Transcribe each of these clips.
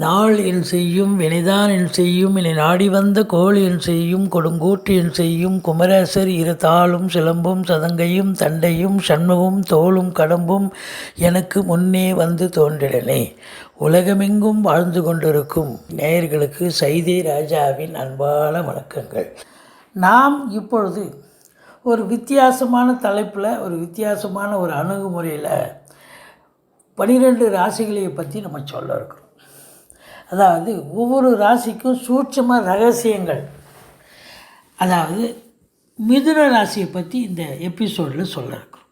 நாள் என் செய்யும் வினைதான் என் செய்யும் என்னை நாடி வந்த கோள் என் செய்யும் கொடுங்கூற்று என் செய்யும் குமரேசர் இரு தாளும் சிலம்பும் சதங்கையும் தண்டையும் சண்முகம் தோளும் கடம்பும் எனக்கு முன்னே வந்து தோன்றிடனே. உலகமெங்கும் வாழ்ந்து கொண்டிருக்கும் நேயர்களுக்கு சைதை ராஜாவின் அன்பான வணக்கங்கள். நாம் இப்பொழுது ஒரு வித்தியாசமான தலைப்பில் ஒரு வித்தியாசமான ஒரு அணுகுமுறையில் 12 ராசிகளை பற்றி நம்ம சொல்ல இருக்கிறோம். அதாவது ஒவ்வொரு ராசிக்கும் சூட்சம ரகசியங்கள். அதாவது மிதுன ராசியை பற்றி இந்த எபிசோடில் சொல்ல இருக்கிறோம்.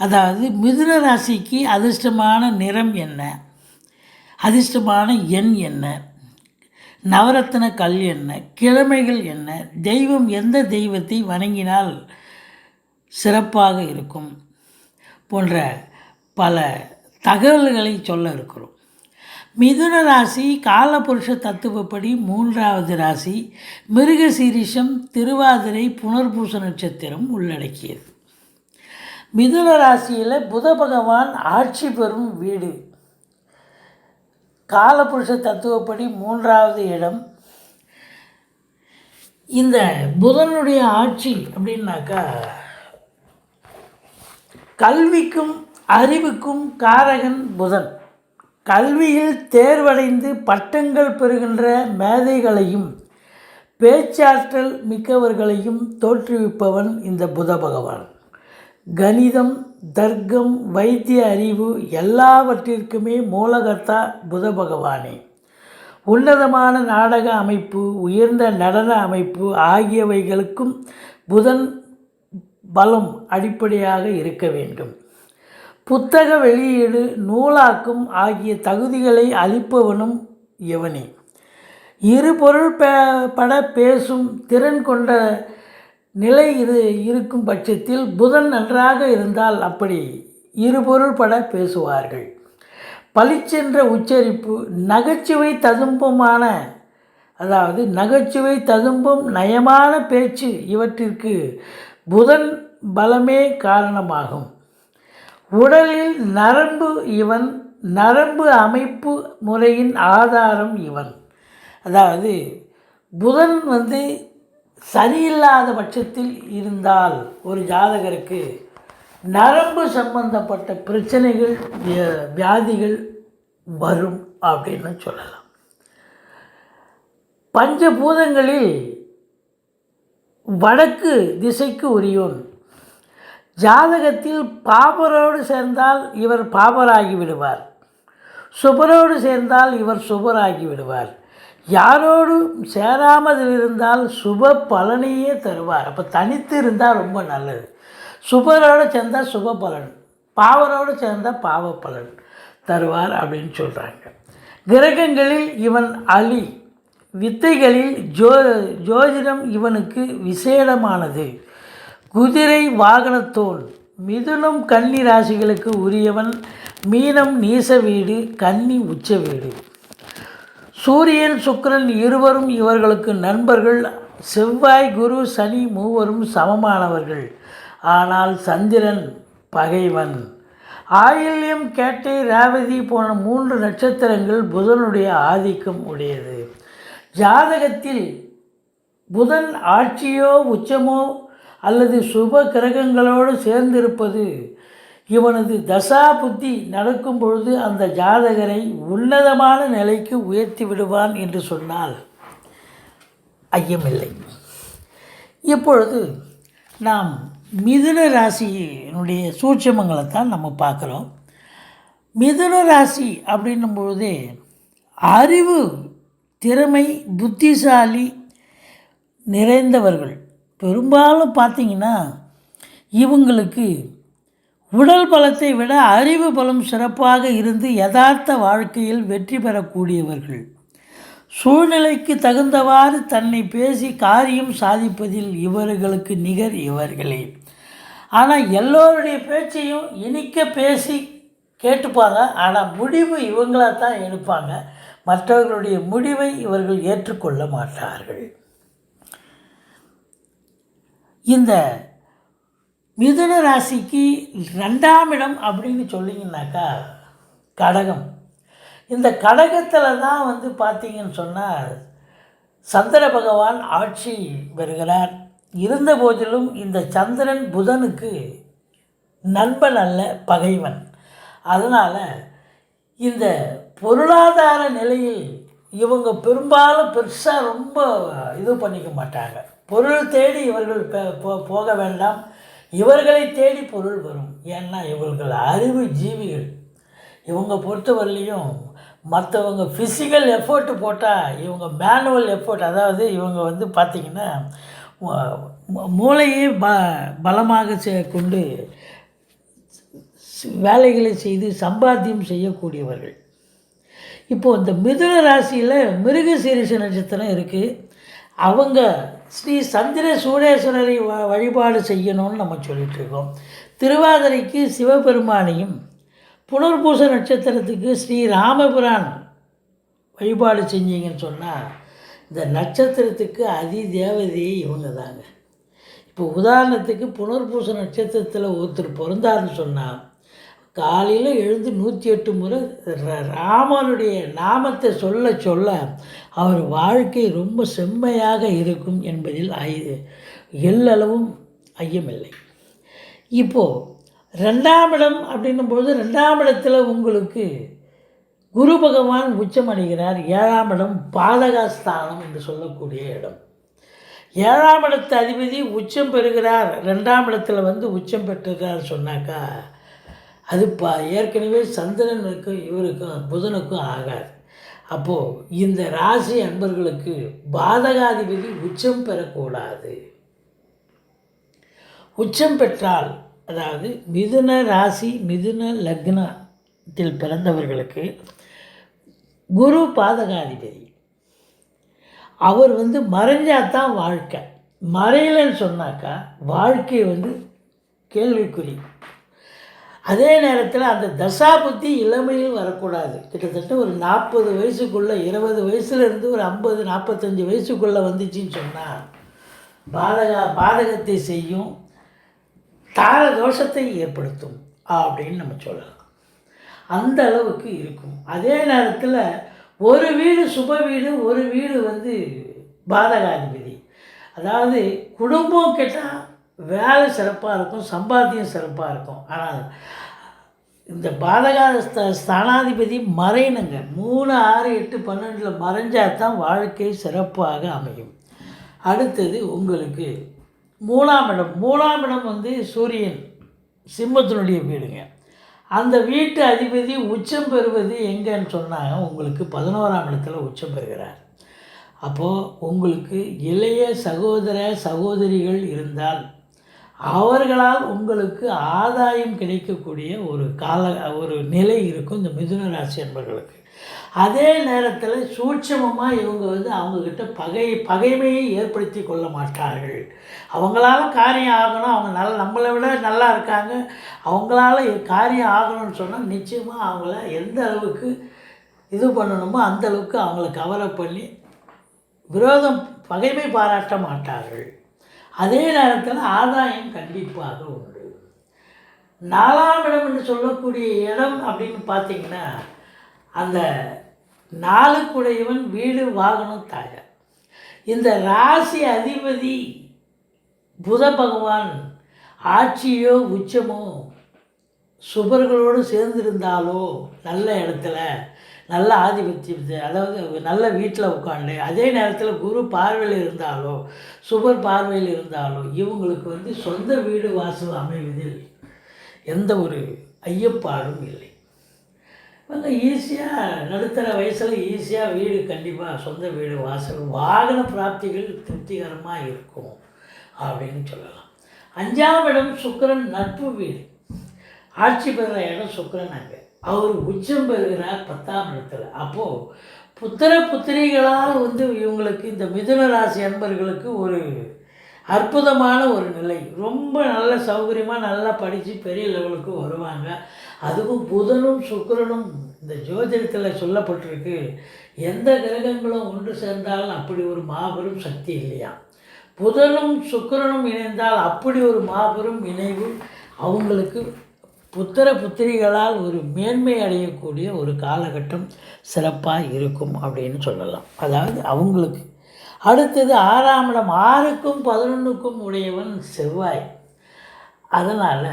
அதாவது மிதுன ராசிக்கு அதிர்ஷ்டமான நிறம் என்ன, அதிர்ஷ்டமான எண் என்ன, நவரத்ன கல் என்ன, கிழமைகள் என்ன, தெய்வம் எந்த தெய்வத்தை வணங்கினால் சிறப்பாக இருக்கும் போன்ற பல தகவல்களை சொல்ல இருக்கிறோம். மிதுன ராசி காலபுருஷ தத்துவப்படி 3வது ராசி. மிருகசீரிஷம், திருவாதிரை, புனர்பூச நட்சத்திரம் உள்ளடக்கியது. மிதுன ராசியில் புத பகவான் ஆட்சி பெறும் வீடு. காலபுருஷ தத்துவப்படி 3வது இடம். இந்த புதனுடைய ஆட்சி அப்படின்னாக்கா கல்விக்கும் அறிவுக்கும் காரகன் புதன். கல்வியில் தேர்வடைந்து பட்டங்கள் பெறுகின்ற மேதைகளையும் பேச்சாற்றல் மிக்கவர்களையும் தோற்றுவிப்பவன் இந்த புத பகவான். கணிதம், தர்க்கம், வைத்திய அறிவு எல்லாவற்றிற்குமே மூலகர்த்தா புத பகவானே. உன்னதமான நாடக அமைப்பு, உயர்ந்த நடன அமைப்பு ஆகியவைகளுக்கும் புதன் பலம் அடிப்படையாக இருக்க வேண்டும். புத்தக வெளியீடு, நூலாக்கும் ஆகிய தகுதிகளை அளிப்பவனும் இவனே. இருபொருள் பட பேசும் திறன் கொண்ட நிலை இருக்கும் பட்சத்தில் புதன் நன்றாக இருந்தால் அப்படி இருபொருள் பட பேசுவார்கள். பளிச்சென்ற உச்சரிப்பு, நகைச்சுவை ததும்பமான அதாவது நகைச்சுவை ததும்பும் நயமான பேச்சு இவற்றிற்கு புதன் பலமே காரணமாகும். உடலில் நரம்பு இவன், நரம்பு அமைப்பு முறையின் ஆதாரம் இவன். அதாவது புதன் சரியில்லாத பட்சத்தில் இருந்தால் ஒரு ஜாதகருக்கு நரம்பு சம்பந்தப்பட்ட பிரச்சனைகள், வியாதிகள் வரும் அப்படின்னு சொல்லலாம். பஞ்சபூதங்களில் வடக்கு திசைக்கு உரியோன். ஜாதகத்தில் பாபரோடு சேர்ந்தால் இவர் பாபராகி விடுவார், சுபரோடு சேர்ந்தால் இவர் சுபராகி விடுவார். யாரோடு சேராமல் இருந்தால் சுப பலனையே தருவார். அப்போ தனித்து இருந்தால் ரொம்ப நல்லது. சுபரோடு சேர்ந்தால் சுப பலன், பாவரோடு சேர்ந்தால் பாவ பலன் தருவார் அப்படின்னு சொல்கிறாங்க. கிரகங்களில் இவன் அலி. வித்தைகளில் ஜோதிடம் இவனுக்கு விசேடமானது. குதிரை வாகனத்தோன். மிதுனம் கன்னி ராசிகளுக்கு உரியவன். மீனம் நீச வீடு, கன்னி உச்ச வீடு. சூரியன் சுக்கிரன் இருவரும் இவர்களுக்கு நண்பர்கள். செவ்வாய் குரு சனி மூவரும் சமமானவர்கள். ஆனால் சந்திரன் பகைவன். ஆயில்யம், கேட்டை, ரேவதி போன்ற 3 நட்சத்திரங்கள் புதனுடைய ஆதிக்கம் உடையது. ஜாதகத்தில் புதன் ஆட்சியோ உச்சமோ அல்லது சுப கிரகங்களோடு சேர்ந்திருப்பது இவனது தசா புத்தி நடக்கும் பொழுது அந்த ஜாதகரை உன்னதமான நிலைக்கு உயர்த்தி விடுவான் என்று சொன்னால் ஐயமில்லை. இப்பொழுது நாம் மிதுன ராசியினுடைய சூட்சமங்களை தான் நம்ம பார்க்குறோம். மிதுன ராசி அப்படின்னும் பொழுதே அறிவு, திறமை, புத்திசாலி நிறைந்தவர்கள். பெரும்பாலும் பார்த்திங்கன்னா இவங்களுக்கு உடல் பலத்தை விட அறிவு பலம் சிறப்பாக இருந்து யதார்த்த வாழ்க்கையில் வெற்றி பெறக்கூடியவர்கள். சூழ்நிலைக்கு தகுந்தவாறு தன்னை பேசி காரியம் சாதிப்பதில் இவர்களுக்கு நிகர் இவர்களே. ஆனால் எல்லோருடைய பேச்சையும் இனிக்க பேசி கேட்டுப்பாங்க. ஆனால் முடிவு இவங்களாக தான் எடுப்பாங்க. மற்றவர்களுடைய முடிவை இவர்கள் ஏற்றுக்கொள்ள மாட்டார்கள். இந்த மிதுன ராசிக்கு 2ஆம் இடம் அப்படின்னு சொல்லிங்கனாக்கா கடகம். இந்த கடகத்தில் தான் வந்து பார்த்திங்கன்னு சொன்னால் சந்திர பகவான் ஆட்சி பெறுகிறார். இருந்த போதிலும் இந்த சந்திரன் புதனுக்கு நண்பன் அல்ல, பகைவன். அதனால் இந்த பொருளாதார நிலையில் இவங்க பெரும்பாலும் பெருசாக ரொம்ப இது பண்ணிக்க மாட்டாங்க. பொருள் தேடி இவர்கள் போக வேண்டாம், இவர்களை தேடி பொருள் வரும். ஏன்னா இவர்கள் அறிவு ஜீவிகள். இவங்க பொறுத்தவரையிலையும் மற்றவங்க ஃபிசிக்கல் எஃபோர்ட்டு போட்டால் இவங்க மேனுவல் எஃபோர்ட், அதாவது இவங்க வந்து பார்த்திங்கன்னா மூளையை பலமாக கொண்டு வேலைகளை செய்து சம்பாத்தியம் செய்யக்கூடியவர்கள். இப்போது இந்த மிதுன ராசியில் மிருகசீரிஷ நட்சத்திரம் இருக்குது. அவங்க ஸ்ரீ சந்திர சூடேஸ்வரரை வழிபாடு செய்யணும்னு நம்ம சொல்லிகிட்ருக்கோம். திருவாதிரைக்கு சிவபெருமானையும், புனர்பூச நட்சத்திரத்துக்கு ஸ்ரீ ராமபிரான் வழிபாடு செஞ்சீங்கன்னு சொன்னால் இந்த நட்சத்திரத்துக்கு அதி தேவதையே இவங்க தாங்க. இப்போ உதாரணத்துக்கு புனர்பூச நட்சத்திரத்தில் ஒருத்தர் பிறந்தார்னு சொன்னால் காலையில் எழுந்து 108 முறை ராமனுடைய நாமத்தை சொல்ல சொல்ல அவர் வாழ்க்கை ரொம்ப செம்மையாக இருக்கும் என்பதில் எல்லளவும் ஐயமில்லை. இப்போது 2ஆம் இடம் அப்படின்னும்போது 2ஆம் இடத்துல உங்களுக்கு குரு பகவான் உச்சமடைகிறார். 7ஆம் இடம் பாதகாஸ்தானம் என்று சொல்லக்கூடிய இடம். 7ஆம் இடத்து அதிபதி உச்சம் பெறுகிறார். 2ஆம் இடத்துல வந்து உச்சம் பெற்றுகிறார் சொன்னாக்கா அது ஏற்கனவே சந்திரனுக்கும் இவருக்கும் புதனுக்கும் ஆகாது. அப்போது இந்த ராசி அன்பர்களுக்கு பாதகாதிபதி உச்சம் பெறக்கூடாது. உச்சம் பெற்றால், அதாவது மிதுன ராசி மிதுன லக்னத்தில் பிறந்தவர்களுக்கு குரு பாதகாதிபதி, அவர் வந்து மறைஞ்சாதான் வாழ்க்கை. மறையலைன்னு சொன்னாக்கா வாழ்க்கை வந்து கேள்விக்குறி. அதே நேரத்தில் அந்த தசாபுத்தி இளமையில் வரக்கூடாது. கிட்டத்தட்ட ஒரு 40 வயசுக்குள்ளே, 20 வயசுலேருந்து ஒரு 50 45 வயசுக்குள்ளே வந்துச்சின்னு சொன்னால் பாதகத்தை செய்யும், தார தோஷத்தை ஏற்படுத்தும் அப்படின்னு நம்ம சொல்லலாம். அந்த அளவுக்கு இருக்கும். அதே நேரத்தில் ஒரு வீடு சுப வீடு, ஒரு வீடு வந்து பாதகாதிபதி. அதாவது குடும்பம் கேட்டால் வேலை சிறப்பாக இருக்கும், சம்பாத்தியம் சிறப்பாக இருக்கும். ஆனால் இந்த ஸ்தானாதிபதி மறையணுங்க. 3, 6, 8, 12 மறைஞ்சால் தான் வாழ்க்கை சிறப்பாக அமையும். அடுத்தது உங்களுக்கு 3ஆம் இடம். 3ஆம் இடம் வந்து சூரியன் சிம்மத்தினுடைய வீடுங்க. அந்த வீட்டு அதிபதி உச்சம் பெறுவது எங்கன்னு சொன்னாங்க உங்களுக்கு 11ஆம் இடத்துல உச்சம் பெறுகிறார். அப்போது உங்களுக்கு இளைய சகோதர சகோதரிகள் இருந்தால் அவர்களால் உங்களுக்கு ஆதாயம் கிடைக்கக்கூடிய ஒரு நிலை இருக்கும் இந்த மிதுன ராசி என்பவர்களுக்கு. அதே நேரத்தில் சூட்சமமாக இவங்க வந்து அவங்கக்கிட்ட பகைமையை ஏற்படுத்தி கொள்ள மாட்டார்கள். அவங்களால காரியம் ஆகணும், அவங்க நம்மளை விட நல்லா இருக்காங்க, அவங்களால காரியம் ஆகணும்னு சொன்னால் நிச்சயமாக அவங்கள எந்த அளவுக்கு இது பண்ணணுமோ அந்த அளவுக்கு அவங்கள கவரப் பண்ணி பகைமை பாராட்ட மாட்டார்கள். அதே நேரத்தில் ஆதாயம் கண்டிப்பாக உண்டு. 4ஆம் இடம் என்று சொல்லக்கூடிய இடம் அப்படின்னு பார்த்திங்கன்னா அந்த 4க்குடையவன் வீடு வாகனம் தாயார். இந்த ராசி அதிபதி புத பகவான் ஆட்சியோ உச்சமோ சுபர்களோடு சேர்ந்திருந்தாலோ நல்ல இடத்துல நல்ல ஆதிபத்தியத்தை, அதாவது நல்ல வீட்டில் உட்காந்து அதே நேரத்தில் குரு பார்வையில் இருந்தாலோ சுபர் பார்வையில் இருந்தாலோ இவங்களுக்கு வந்து சொந்த வீடு வாசல் அமைவதில் எந்த ஒரு ஐயப்பாடும் இல்லை. இவங்க ஈஸியாக நடுத்தர வயசில் ஈஸியாக வீடு, கண்டிப்பாக சொந்த வீடு வாசல், வாகன பிராப்திகள் திருப்திகரமாக இருக்கும் அப்படின்னு சொல்லலாம். 5ஆம் இடம் சுக்கிரன் நட்பு வீடு, ஆட்சி பெறுற இடம் சுக்கிரன். அங்கே அவர் உச்சம் பெறுகிறார் 10ஆம் இடத்துல. அப்போது புத்திர புத்திரிகளால் வந்து இவங்களுக்கு இந்த மிதுன ராசி அன்பர்களுக்கு ஒரு அற்புதமான ஒரு நிலை. ரொம்ப நல்ல சௌகரியமாக நல்லா படித்து பெரிய லெவலுக்கு வருவாங்க. அதுவும் புதனும் சுக்கிரனும் இந்த ஜோதிடத்தில் சொல்லப்பட்டிருக்கு, எந்த கிரகங்களும் ஒன்று சேர்ந்தாலும் அப்படி ஒரு மாபெரும் சக்தி இல்லையா. புதனும் சுக்கிரனும் இணைந்தால் அப்படி ஒரு மாபெரும் இணைவு அவங்களுக்கு புத்திர புத்திரிகளால் ஒரு மேன்மை அடையக்கூடிய ஒரு காலகட்டம் சிறப்பாக இருக்கும் அப்படின்னு சொல்லலாம். அதாவது அவங்களுக்கு அடுத்தது 6ஆம் இடம், 6க்கும் 11க்கும் உடையவன் செவ்வாய். அதனால்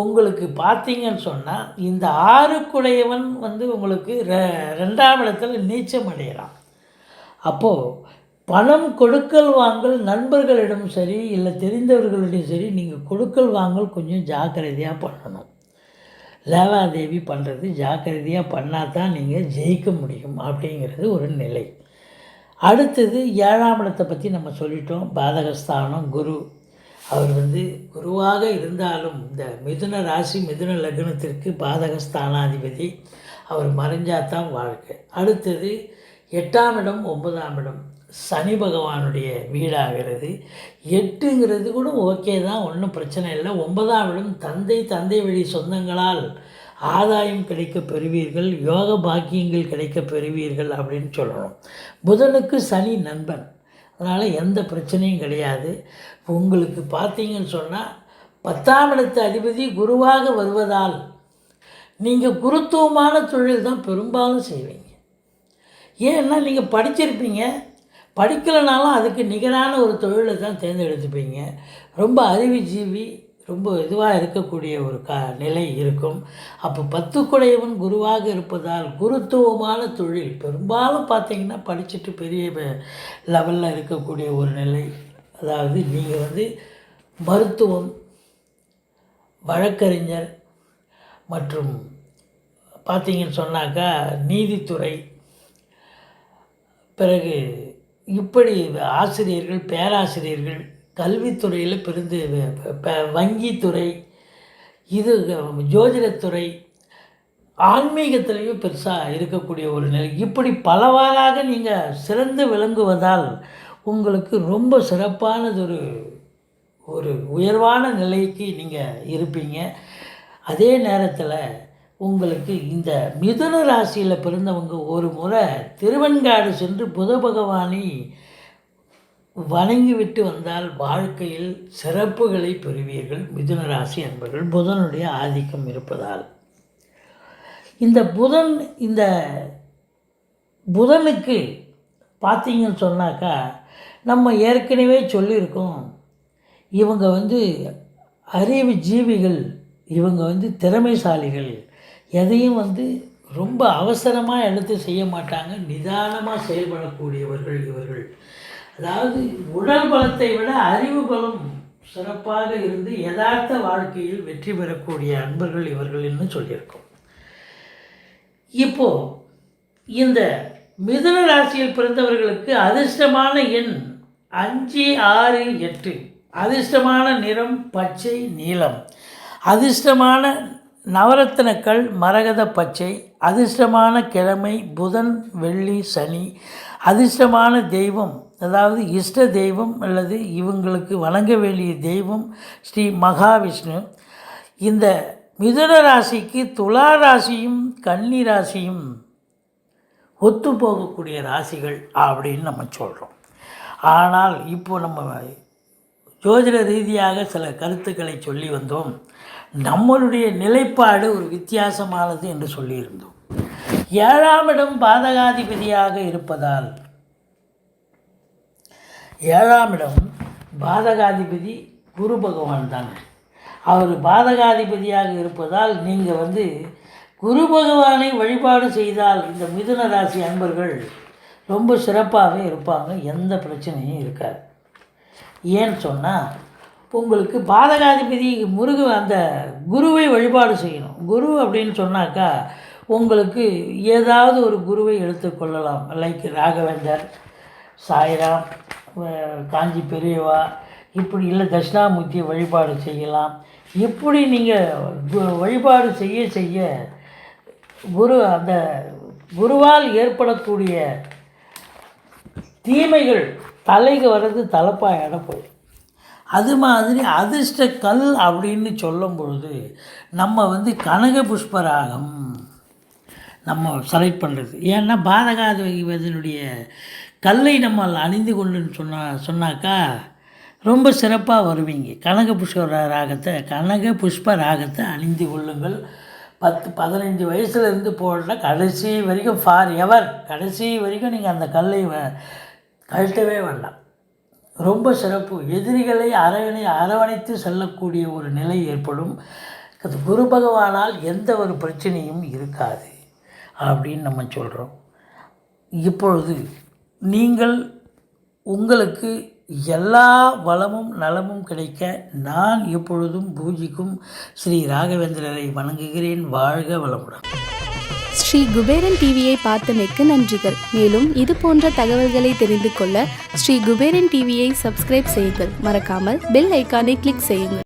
உங்களுக்கு பார்த்தீங்கன்னு சொன்னால் இந்த 6க்குடையவன் உங்களுக்கு 2ஆம் இடத்துல நீச்சம் அடையலாம். அப்போது பணம் கொடுக்கல் வாங்கல் நண்பர்களிடம் சரி இல்லை தெரிந்தவர்களிடம் சரி நீங்கள் கொடுக்கல் வாங்கல் கொஞ்சம் ஜாக்கிரதையாக பண்ணணும். லேவாதேவி பண்ணுறது ஜாக்கிரதையாக பண்ணால் தான் நீங்கள் ஜெயிக்க முடியும் அப்படிங்கிறது ஒரு நிலை. அடுத்தது 7ஆம் இடத்தை பற்றி நம்ம சொல்லிட்டோம். பாதகஸ்தானம் குரு. அவர் குருவாக இருந்தாலும் இந்த மிதுன ராசி மிதுன லக்னத்திற்கு பாதகஸ்தானாதிபதி. அவர் மறைஞ்சாதான் வாழ்க்கை. அடுத்தது 8ஆம் இடம் 9ஆம் இடம் சனி பகவானுடைய வீடாகிறது. 8ங்கிறது கூட ஓகே தான், ஒன்றும் பிரச்சனை இல்லை. 9ஆம் இடம் தந்தை வழி சொந்தங்களால் ஆதாயம் கிடைக்க பெறுவீர்கள், யோக பாக்கியங்கள் கிடைக்க பெறுவீர்கள் அப்படின்னு சொல்லணும். புதனுக்கு சனி நண்பன், அதனால் எந்த பிரச்சனையும் கிடையாது. உங்களுக்கு பார்த்தீங்கன்னு சொன்னால் 10ஆம் இடத்து அதிபதி குருவாக வருவதால் நீங்கள் குருத்துவமான தொழில் தான் பெரும்பாலும் செய்வீங்க. ஏன்னா நீங்கள் படிச்சிருப்பீங்க, படிக்கலைனாலும் அதுக்கு நிகரான ஒரு தொழிலை தான் தேர்ந்தெடுத்துப்பீங்க. ரொம்ப அறிவுஜீவி, ரொம்ப இதுவாக இருக்கக்கூடிய ஒரு நிலை இருக்கும். அப்போ 10க்குடையவன் குருவாக இருப்பதால் குருத்துவமான தொழில் பெரும்பாலும் பார்த்திங்கன்னா படிச்சுட்டு பெரிய லெவலில் இருக்கக்கூடிய ஒரு நிலை. அதாவது நீங்கள் மருத்துவம், வழக்கறிஞர் மற்றும் பார்த்திங்கன்னு சொன்னாக்கா நீதித்துறை, பிறகு இப்படி ஆசிரியர்கள், பேராசிரியர்கள், கல்வித்துறையில் பிரிந்து வங்கித்துறை, இது ஜோதிடத்துறை, ஆன்மீகத்திலையும் பெருசாக இருக்கக்கூடிய ஒரு நிலை. இப்படி பலவாறாக நீங்கள் சிறந்து விளங்குவதால் உங்களுக்கு ரொம்ப சிறப்பானதொரு ஒரு உயர்வான நிலைக்கு நீங்கள் இருப்பீங்க. அதே நேரத்தில் உங்களுக்கு இந்த மிதுன ராசியில் பிறந்தவங்க ஒரு முறை திருவெண்காடு சென்று புத பகவானை வணங்கிவிட்டு வந்தால் வாழ்க்கையில் சிறப்புகளை பெறுவீர்கள். மிதுன ராசி அன்பர்கள் புதனுடைய ஆதிக்கம் இருப்பதால் இந்த புதனுக்கு பார்த்தீங்கன்னு சொன்னாக்கா நம்ம ஏற்கனவே சொல்லியிருக்கோம், இவங்க அறிவு ஜீவிகள், இவங்க திறமைசாலிகள். எதையும் ரொம்ப அவசரமாக எடுத்து செய்ய மாட்டாங்க, நிதானமாக செயல்படக்கூடியவர்கள் இவர்கள். அதாவது உடல் பலத்தை விட அறிவு பலம் சிறப்பாக இருந்து யதார்த்த வாழ்க்கையில் வெற்றி பெறக்கூடிய அன்பர்கள் இவர்கள்னு சொல்லியிருக்கோம். இப்போது இந்த மிதுன ராசியில் பிறந்தவர்களுக்கு அதிர்ஷ்டமான எண் 5, 6, 8. அதிர்ஷ்டமான நிறம் பச்சை நீலம். அதிர்ஷ்டமான நவரத்தினக்கள் மரகத பச்சை. அதிர்ஷ்டமான கிழமை புதன், வெள்ளி, சனி. அதிர்ஷ்டமான தெய்வம், அதாவது இஷ்ட தெய்வம் அல்லது இவங்களுக்கு வணங்க வேண்டிய தெய்வம் ஸ்ரீ மகாவிஷ்ணு. இந்த மிதுன ராசிக்கு துலா ராசியும் கன்னி ராசியும் ஒத்து போகக்கூடிய ராசிகள் அப்படின்னு நம்ம சொல்கிறோம். ஆனால் இப்போ நம்ம ஜோதிட ரீதியாக சில கருத்துக்களை சொல்லி வந்தோம். நம்மளுடைய நிலைப்பாடு ஒரு வித்தியாசமானது என்று சொல்லியிருந்தோம். 7ஆம் இடம் பாதகாதிபதியாக இருப்பதால் 7ஆம் இடம் பாதகாதிபதி குரு பகவான் தானே. அவர் பாதகாதிபதியாக இருப்பதால் நீங்கள் குரு பகவானை வழிபாடு செய்தால் இந்த மிதுன ராசி அன்பர்கள் ரொம்ப சிறப்பாகவே இருப்பாங்க, எந்த பிரச்சனையும் இருக்காது. ஏன்னு சொன்னால் உங்களுக்கு பாதகாதிபதி அந்த குருவை வழிபாடு செய்யணும். குரு அப்படின்னு சொன்னாக்கா உங்களுக்கு ஏதாவது ஒரு குருவை எடுத்துக்கொள்ளலாம். லைக் ராகவேந்தர், சாய்ராம், காஞ்சி பெரியவா, இப்படி இல்லை தட்சிணாமூர்த்தியை வழிபாடு செய்யலாம். இப்படி நீங்கள் வழிபாடு செய்ய செய்ய அந்த குருவால் ஏற்படக்கூடிய தீமைகள் தலைக்கு வர்றது தலைப்பாக போயிடும். அது மாதிரி அதிர்ஷ்ட கல் அப்படின்னு சொல்லும் பொழுது நம்ம கனக புஷ்பராகம் நம்ம செலக்ட் பண்ணுறது. ஏன்னா பாதகாதிபதியினுடைய கல்லை நம்ம அணிந்து கொண்டுன்னு சொன்னாக்கா ரொம்ப சிறப்பாக வருவீங்க. கனக புஷ்ப ராகத்தை அணிந்து கொள்ளுங்கள். 10-15 வயசுலேருந்து போடுற கடைசி வரைக்கும் ஃபார் எவர், கடைசி வரைக்கும் நீங்கள் அந்த கல்லை கழட்டவே வேண்டாம். ரொம்ப சிறப்பு. எதிரிகளை அரவணைத்து செல்லக்கூடிய ஒரு நிலை ஏற்படும். குரு பகவானால் எந்த ஒரு பிரச்சனையும் இருக்காது அப்படின்னு நம்ம சொல்கிறோம். இப்பொழுது நீங்கள் உங்களுக்கு எல்லா வளமும் நலமும் கிடைக்க நான் எப்பொழுதும் பூஜிக்கும் ஸ்ரீ ராகவேந்திரரை வணங்குகிறேன். வாழ்க வளமுடன். ஸ்ரீ குபேரன் டிவியை பார்த்தமைக்கு நன்றிகள். மேலும் இது போன்ற தகவல்களை தெரிந்து கொள்ள ஸ்ரீ குபேரன் டிவியை சப்ஸ்கிரைப் செய்யுங்கள். மறக்காமல் பெல் ஐக்கானை கிளிக் செய்யுங்கள்.